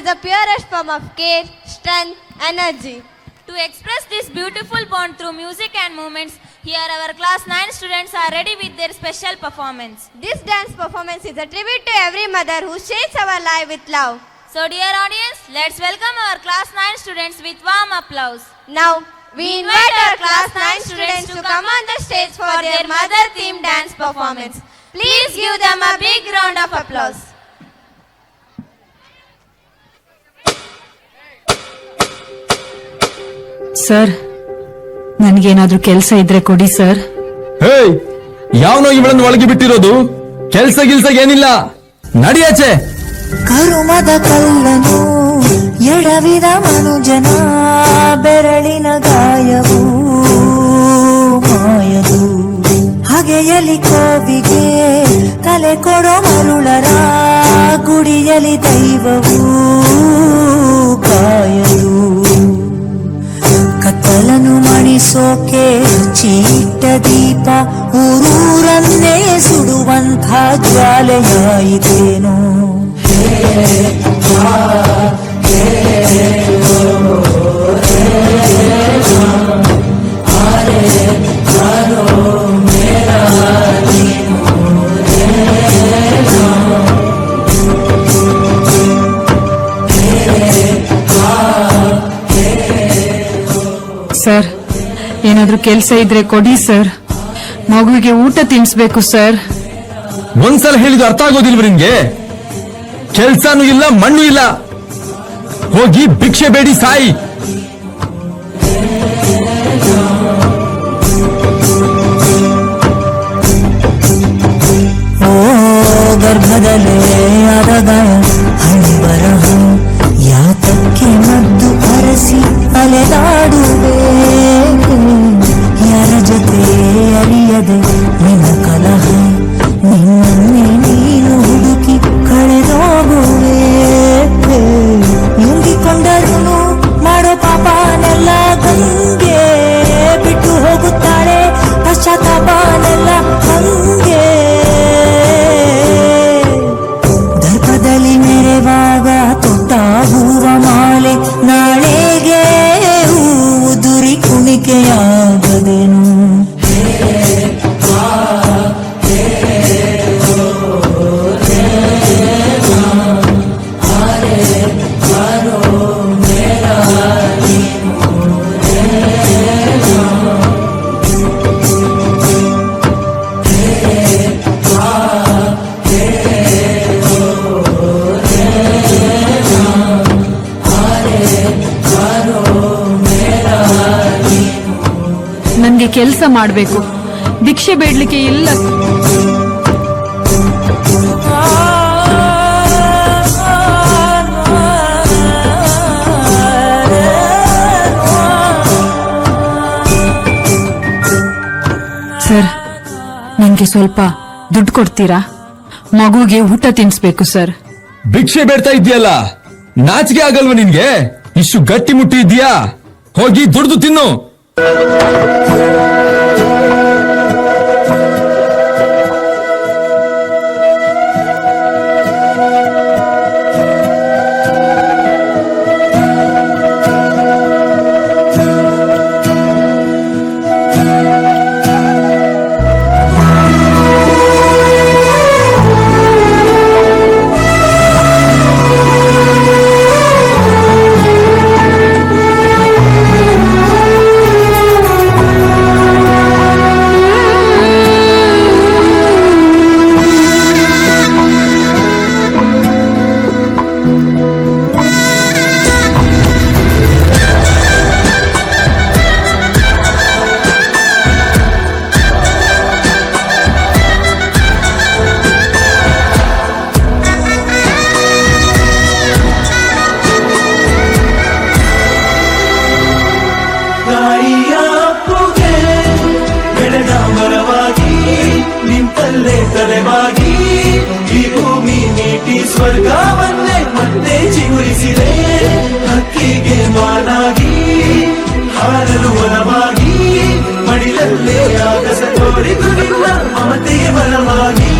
is the purest form of care, strength, energy. To express this beautiful bond through music and movements, here our class 9 students are ready with their special performance. This dance performance is a tribute to every mother who shapes our life with love. So dear audience, let's welcome our class 9 students with warm applause. Now, we invite our class 9 students to come on the stage for their mother-themed dance performance. Please give them a big round of applause. Sir, ನನಗೇನಾದ್ರೂ ಕೆಲಸ ಇದ್ರೆ ಕೊಡಿ sir. ಹೇಯ್, ಯಾವನೋ ಇವಳನ್ನು ಒಳಗೆ ಬಿಟ್ಟಿರೋದು? ಕೆಲ್ಸ ಏನಿಲ್ಲ, ನಡಿಯಾಚೆ. ಕರುಮದ ಕಲ್ಲನು ಎಡವಿದ ಮನುಜನ ಬೆರಳಿನ ಗಾಯವು ಮಾಯದು. ಹಗೆಯಲಿ ಕೋವಿಗೆ ತಲೆ ಕೊಡೋ ಮರುಳರ ಗುಡಿಯಲಿ ದೈವವು ಕಾಯದು. ಕತ್ತಲನು ಮಣಿಸೋಕೆ ಚೀಟ ದೀಪ ಊರೂರನ್ನೇ ಸುಡುವಂಥ ಜ್ವಾಲೆಯಾಯಿತೇನೋ. ಸರ್, ಏನಾದ್ರೂ ಕೆಲಸ ಇದ್ರೆ ಕೊಡಿ ಸರ್. ಮಗುವಿಗೆ ಊಟ ತಿನ್ಸ್ಬೇಕು ಸರ್. ಒಂದ್ಸಲ ಹೇಳಿದ್ದು ಅರ್ಥ ಆಗೋದಿಲ್ವ ನಿಮ್ಗೆ? ಕೆಲ್ಸನೂ ಇಲ್ಲ, ಮಣ್ಣು ಇಲ್ಲ, ಹೋಗಿ ಭಿಕ್ಷೆ ಬೇಡಿ ಸಾಯಿ. ಓ ಗರ್ಭದಲ್ಲೇ ಆದ ಗಾಯ ಹಣೆ ಬರಹ ಯಾತಕ್ಕೆ ಮದ್ದು ಅರಸಿ ಅಲೆದಾಡುವೆ. ಯಾರ ಜೊತೆ ಅರಿಯದೆ ನಿನ್ನ ಕಲಹ ನಿನ್ನನ್ನೇ ನೀನು ಹುಡುಕಿ ಕಳೆದೋಗುವೆ. ನುಂಗಿಕೊಂಡರೂ ಮಾಡೋ ಪಾಪನೆಲ್ಲ ಗಂಗೆ ಬಿಟ್ಟು ಹೋಗುತ್ತಾಳೆ, ಪಶ್ಚಾತ್ತಾಪನೆಲ್ಲ ಹಂಗೆ. ದರ್ಪದಲ್ಲಿ ಮೆರೆವಾಗ ತೊಟ್ಟ ಹೂವ ಮಾಲೆ ನಾಳೆಗೆ ಉದುರಿ ಕುಣಿಕೆಯಾಗದೇನು. ನನ್ಗೆ ಕೆಲಸ ಮಾಡ್ಬೇಕು, ಭಿಕ್ಷೆ ಬೇಡ್ಲಿಕ್ಕೆ ಇಲ್ಲ. ಸರ್, ನಂಗೆ ಸ್ವಲ್ಪ ದುಡ್ಡು ಕೊಡ್ತೀರಾ? ಮಗುಗೆ ಊಟ ತಿನ್ಸ್ಬೇಕು ಸರ್. ಭಿಕ್ಷೆ ಬೇಡ್ತಾ ಇದೆಯಲ್ಲ, ನಾಚಿಕೆ ಆಗಲ್ವ ನಿನ್ಗೆ? ಇಷ್ಟು ಗಟ್ಟಿ ಮುಟ್ಟಿ ಇದೆಯಾ? ಹೋಗಿ ದುಡ್ದು ತಿನ್ನು. ಸ್ವರ್ಗವನ್ನೇ ಮತ್ತೆ ಚಿಗುರಿಸಿದೆ. ಹಕ್ಕಿಗೆ ಮಾನಾಗಿ ಹಾರಲು ವನವಾಗಿ ಮಡಿಲಲ್ಲೇ ಆಗಸ ತೋರಿದು ನಿನ್ನ ಮಮತೆಯ ಬಲವಾಗಿ.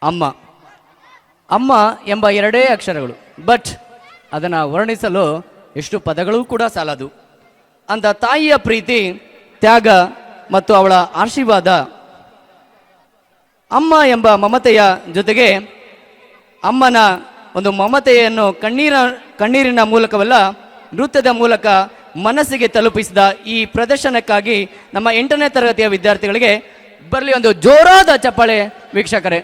ಅಮ್ಮ ಅಮ್ಮ ಎಂಬ ಎರಡೇ ಅಕ್ಷರಗಳು, ಬಟ್ ಅದನ್ನು ವರ್ಣಿಸಲು ಎಷ್ಟು ಪದಗಳೂ ಕೂಡ ಸಾಲದು. ಅಂತ ತಾಯಿಯ ಪ್ರೀತಿ, ತ್ಯಾಗ ಮತ್ತು ಅವಳ ಆಶೀರ್ವಾದ, ಅಮ್ಮ ಎಂಬ ಮಮತೆಯ ಜೊತೆಗೆ ಅಮ್ಮನ ಒಂದು ಮಮತೆಯನ್ನು ಕಣ್ಣೀರಿನ ಮೂಲಕವಲ್ಲ, ನೃತ್ಯದ ಮೂಲಕ ಮನಸ್ಸಿಗೆ ತಲುಪಿಸಿದ ಈ ಪ್ರದರ್ಶನಕ್ಕಾಗಿ ನಮ್ಮ 8ನೇ ತರಗತಿಯ ವಿದ್ಯಾರ್ಥಿಗಳಿಗೆ ಬರಲಿ ಒಂದು ಜೋರಾದ ಚಪ್ಪಾಳೆ ವೀಕ್ಷಕರೇ.